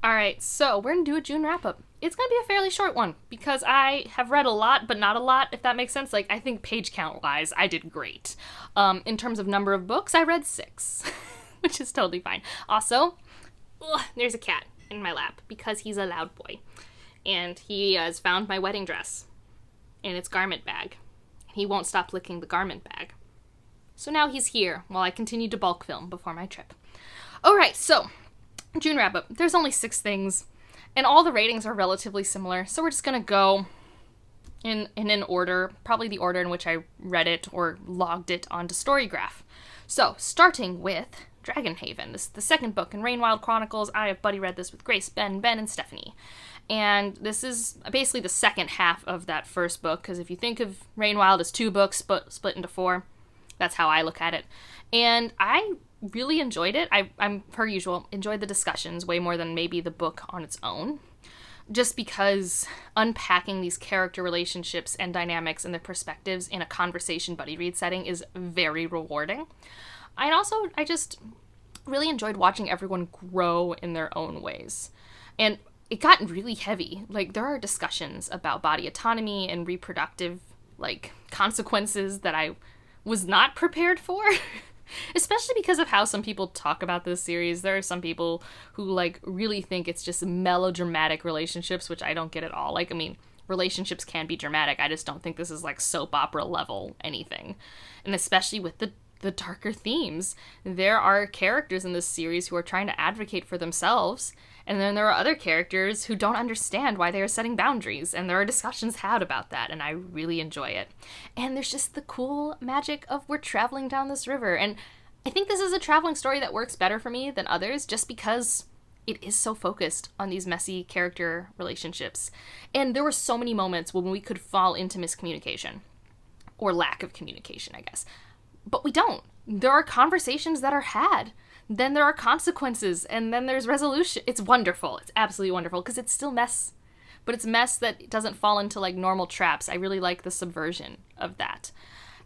Alright, so we're going to do a June wrap-up. It's going to be a fairly short one, because I have read a lot, but not a lot, if that makes sense. Like, I think page count-wise, I did great. In terms of number of books, I read 6, which is totally fine. Also, there's a cat in my lap, because he's a loud boy. And he has found my wedding dress in its garment bag. He won't stop licking the garment bag. So now he's here, while I continue to bulk film before my trip. Alright, so June wrap-up. There's only 6 things, and all the ratings are relatively similar, so we're just gonna go in an order, probably the order in which I read it or logged it onto Storygraph. So, starting with Dragonhaven. This is the second book in Rainwild Chronicles. I have buddy read this with Grace, Ben, and Stephanie. And this is basically the second half of that first book, because if you think of Rainwild as 2 books split into 4, that's how I look at it. And I really enjoyed it. I'm, per usual, enjoyed the discussions way more than maybe the book on its own. Just because unpacking these character relationships and dynamics and their perspectives in a conversation buddy read setting is very rewarding. I just really enjoyed watching everyone grow in their own ways. And it got really heavy. Like, there are discussions about body autonomy and reproductive, consequences that I was not prepared for. Especially because of how some people talk about this series. There are some people who, really think it's just melodramatic relationships, which I don't get at all. Relationships can be dramatic. I just don't think this is, soap opera level anything. And especially with the darker themes. There are characters in this series who are trying to advocate for themselves, and then there are other characters who don't understand why they are setting boundaries, and there are discussions had about that, and I really enjoy it. And there's just the cool magic of we're traveling down this river, and I think this is a traveling story that works better for me than others, just because it is so focused on these messy character relationships. And there were so many moments when we could fall into miscommunication, or lack of communication, I guess. But we don't. There are conversations that are had. Then there are consequences, and then there's resolution. It's wonderful. It's absolutely wonderful, because it's still mess. But it's mess that doesn't fall into, normal traps. I really like the subversion of that.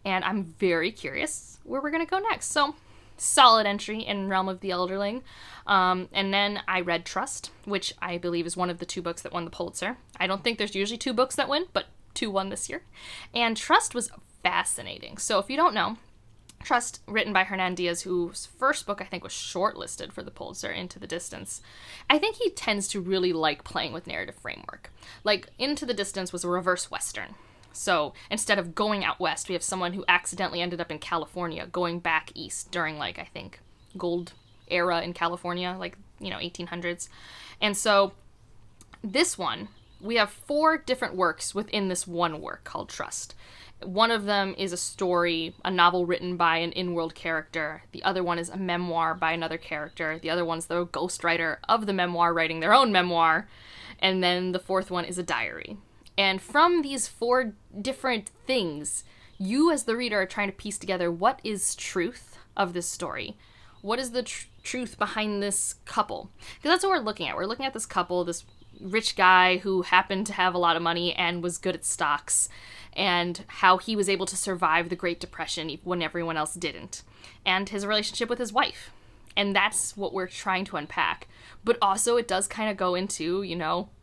And I'm very curious where we're going to go next. So, solid entry in Realm of the Elderling. And then I read Trust, which I believe is one of the 2 books that won the Pulitzer. I don't think there's usually 2 books that win, but 2 won this year. And Trust was fascinating. So, if you don't know, Trust, written by Hernan Diaz, whose first book I think was shortlisted for the Pulitzer, Into the Distance. I think he tends to really like playing with narrative framework. Into the Distance was a reverse Western. So instead of going out west, we have someone who accidentally ended up in California, going back east during, I think, gold era in California, 1800s. And so this one, we have 4 different works within this one work called Trust. One of them is a story, a novel written by an in-world character. The other one is a memoir by another character. The other one's the ghostwriter of the memoir writing their own memoir. And then the 4th one is a diary. And from these 4 different things, you as the reader are trying to piece together what is truth of this story. What is the truth behind this couple? Because that's what we're looking at. We're looking at this couple, this rich guy who happened to have a lot of money and was good at stocks, and how he was able to survive the Great Depression when everyone else didn't, and his relationship with his wife. And that's what we're trying to unpack. But also it does kind of go into,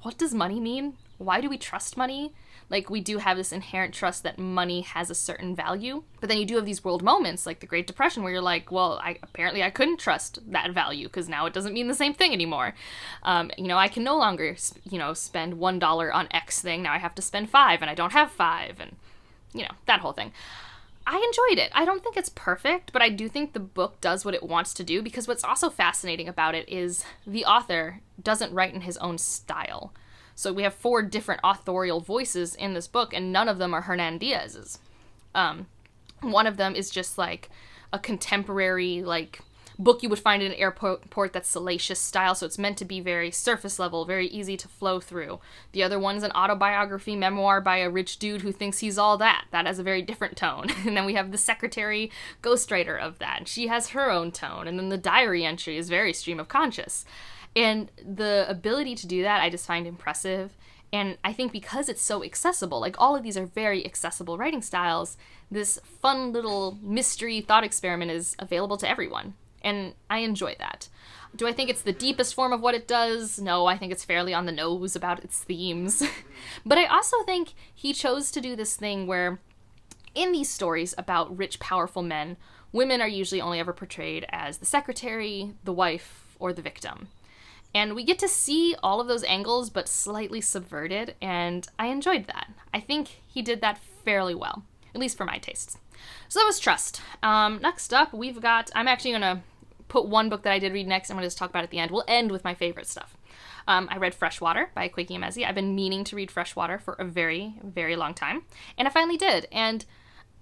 what does money mean? Why do we trust money? We do have this inherent trust that money has a certain value, but then you do have these world moments, like the Great Depression, where you're like, well, apparently I couldn't trust that value, because now it doesn't mean the same thing anymore. I can no longer, spend $1 on X thing, now I have to spend 5, and I don't have 5, and, that whole thing. I enjoyed it. I don't think it's perfect, but I do think the book does what it wants to do, because what's also fascinating about it is the author doesn't write in his own style. So we have 4 different authorial voices in this book, and none of them are Hernan Diaz's. One of them is just a contemporary, book you would find in an airport that's salacious style, so it's meant to be very surface level, very easy to flow through. The other one's an autobiography memoir by a rich dude who thinks he's all that. That has a very different tone. And then we have the secretary ghostwriter of that. She has her own tone. And then the diary entry is very stream of conscious. And the ability to do that I just find impressive. And I think because it's so accessible, all of these are very accessible writing styles, this fun little mystery thought experiment is available to everyone. And I enjoy that. Do I think it's the deepest form of what it does? No, I think it's fairly on the nose about its themes. But I also think he chose to do this thing where in these stories about rich, powerful men, women are usually only ever portrayed as the secretary, the wife, or the victim. And we get to see all of those angles, but slightly subverted, and I enjoyed that. I think he did that fairly well, at least for my tastes. So that was Trust. Next up, we've got, I'm actually going to put one book that I did read next. I'm going to just talk about it at the end. We'll end with my favorite stuff. I read Freshwater by Kweki Emezi. I've been meaning to read Freshwater for a very, very long time, and I finally did. And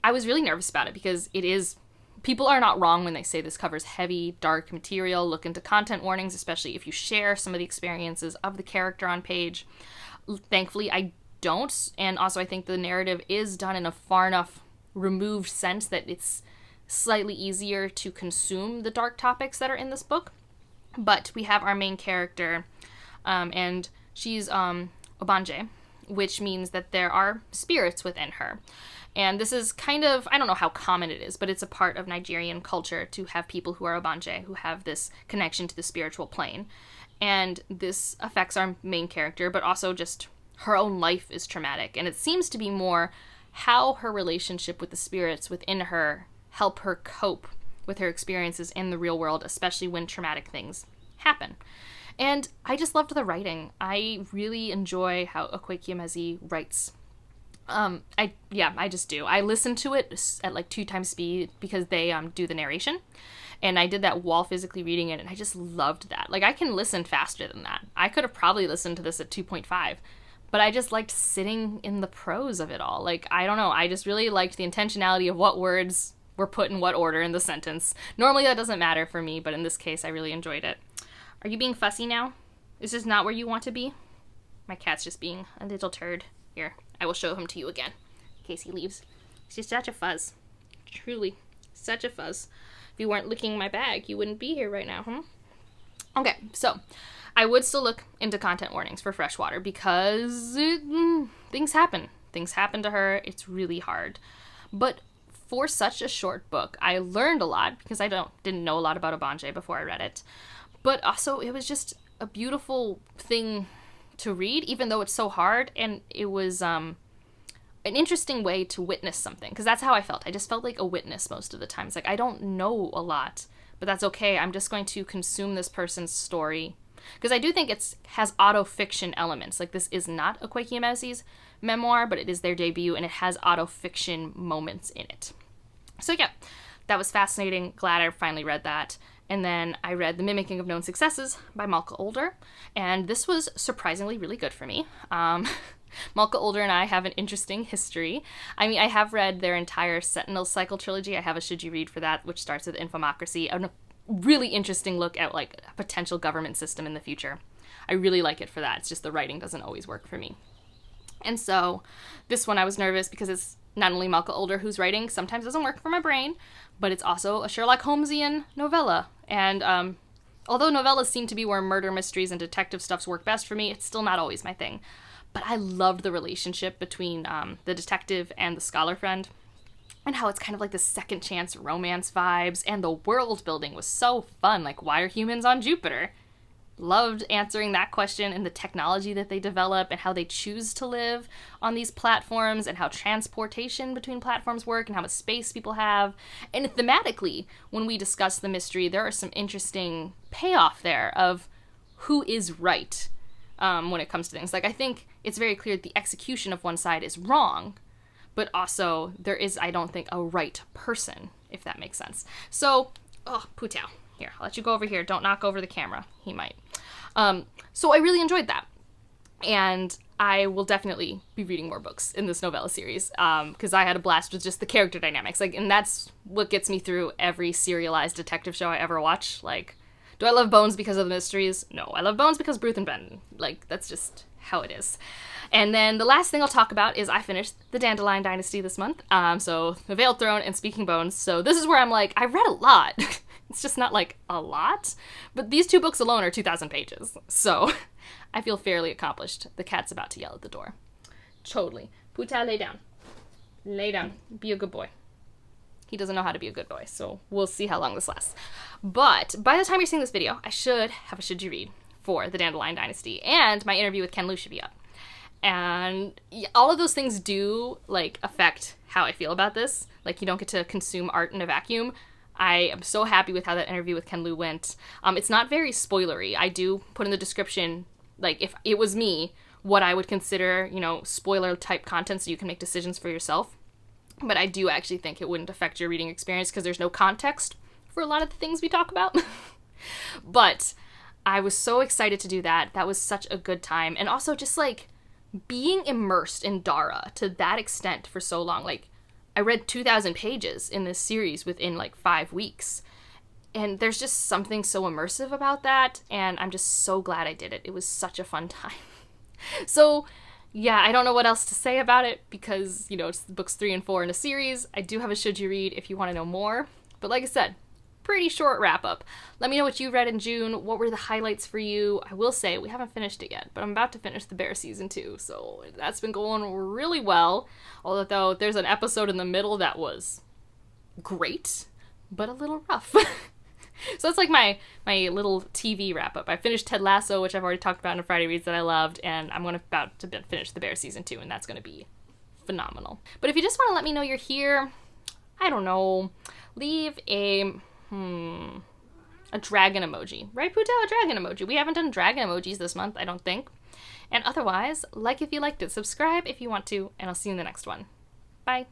I was really nervous about it because it is, people are not wrong when they say this covers heavy, dark material. Look into content warnings, especially if you share some of the experiences of the character on page. Thankfully, I don't, and also I think the narrative is done in a far enough removed sense that it's slightly easier to consume the dark topics that are in this book. But we have our main character, and she's Obanje, which means that there are spirits within her. And this is kind of, I don't know how common it is, but it's a part of Nigerian culture to have people who are Obanje, who have this connection to the spiritual plane. And this affects our main character, but also just her own life is traumatic. And it seems to be more how her relationship with the spirits within her help her cope with her experiences in the real world, especially when traumatic things happen. And I just loved the writing. I really enjoy how Kweki Emezi writes. I just do. I listen to it at like 2 times speed because they do the narration. And I did that while physically reading it, and I just loved that. Like, I can listen faster than that. I could have probably listened to this at 2.5, but I just liked sitting in the prose of it all. Like, I don't know, I just really liked the intentionality of what words were put in what order in the sentence. Normally that doesn't matter for me, but in this case I really enjoyed it. Are you being fussy now? Is this not where you want to be? My cat's just being a little turd. Here, I will show him to you again, in case he leaves. She's such a fuzz. Truly, such a fuzz. If you weren't licking my bag, you wouldn't be here right now, huh? Okay, so I would still look into content warnings for Freshwater because things happen. Things happen to her. It's really hard. But for such a short book, I learned a lot because I didn't know a lot about Obanje before I read it. But also, it was just a beautiful thing to read, even though it's so hard, and it was an interesting way to witness something, because that's how I felt. I just felt like a witness most of the time. It's like, I don't know a lot, but that's okay. I'm just going to consume this person's story, because I do think it has auto-fiction elements. Like, this is not a Kweki Emezi's memoir, but it is their debut, and it has auto-fiction moments in it. So yeah, that was fascinating. Glad I finally read that. And then I read The Mimicking of Known Successes by Malka Older, and this was surprisingly really good for me. Malka Older and I have an interesting history. I mean, I have read their entire Sentinel Cycle trilogy. I have a Should You Read for that, which starts with Infomocracy, a really interesting look at like a potential government system in the future. I really like it for that. It's just the writing doesn't always work for me. And so this one I was nervous because it's not only Malka Older whose writing sometimes doesn't work for my brain, but it's also a Sherlock Holmesian novella. And although novellas seem to be where murder mysteries and detective stuffs work best for me, it's still not always my thing. But I loved the relationship between the detective and the scholar friend, and how it's kind of like the second chance romance vibes, and the world building was so fun. Like, why are humans on Jupiter? Loved answering that question, and the technology that they develop and how they choose to live on these platforms, and how transportation between platforms work and how much space people have. And thematically, when we discuss the mystery, there are some interesting payoff there of who is right when it comes to things. Like, I think it's very clear that the execution of one side is wrong, but also there is, I don't think, a right person, if that makes sense. So, Putao. Here, I'll let you go over here. Don't knock over the camera. He might. So I really enjoyed that. And I will definitely be reading more books in this novella series, because I had a blast with just the character dynamics. Like, and that's what gets me through every serialized detective show I ever watch. Like, do I love Bones because of the mysteries? No, I love Bones because Bruce and Ben. Like, that's just how it is. And then the last thing I'll talk about is I finished the Dandelion Dynasty this month. So The Veiled Throne and Speaking Bones. So this is where I'm like, I read a lot. It's just not like a lot, but these 2 books alone are 2,000 pages. So I feel fairly accomplished. The cat's about to yell at the door. Totally. Puta, lay down. Lay down. Be a good boy. He doesn't know how to be a good boy, so we'll see how long this lasts. But by the time you're seeing this video, I should have a should you read for the Dandelion Dynasty, and my interview with Ken Liu should be up. And all of those things do, like, affect how I feel about this. Like, you don't get to consume art in a vacuum. I am so happy with how that interview with Ken Liu went. It's not very spoilery. I do put in the description, like, if it was me, what I would consider, you know, spoiler-type content so you can make decisions for yourself. But I do actually think it wouldn't affect your reading experience because there's no context for a lot of the things we talk about. But I was so excited to do that. That was such a good time. And also just, like, being immersed in Dara to that extent for so long. Like, I read 2,000 pages in this series within, like, 5 weeks. And there's just something so immersive about that, and I'm just so glad I did it. It was such a fun time. So, yeah, I don't know what else to say about it, because, you know, it's books 3 and 4 in a series. I do have a should you read if you want to know more. But like I said, pretty short wrap-up. Let me know what you read in June. What were the highlights for you? I will say, we haven't finished it yet, but I'm about to finish The Bear Season 2, so that's been going really well. Although there's an episode in the middle that was great, but a little rough. So that's like my little TV wrap-up. I finished Ted Lasso, which I've already talked about in a Friday Reads that I loved, and I'm about to finish The Bear Season 2, and that's going to be phenomenal. But if you just want to let me know you're here, I don't know, leave a dragon emoji. Right, Puto? A dragon emoji. We haven't done dragon emojis this month, I don't think. And otherwise, like if you liked it, subscribe if you want to, and I'll see you in the next one. Bye.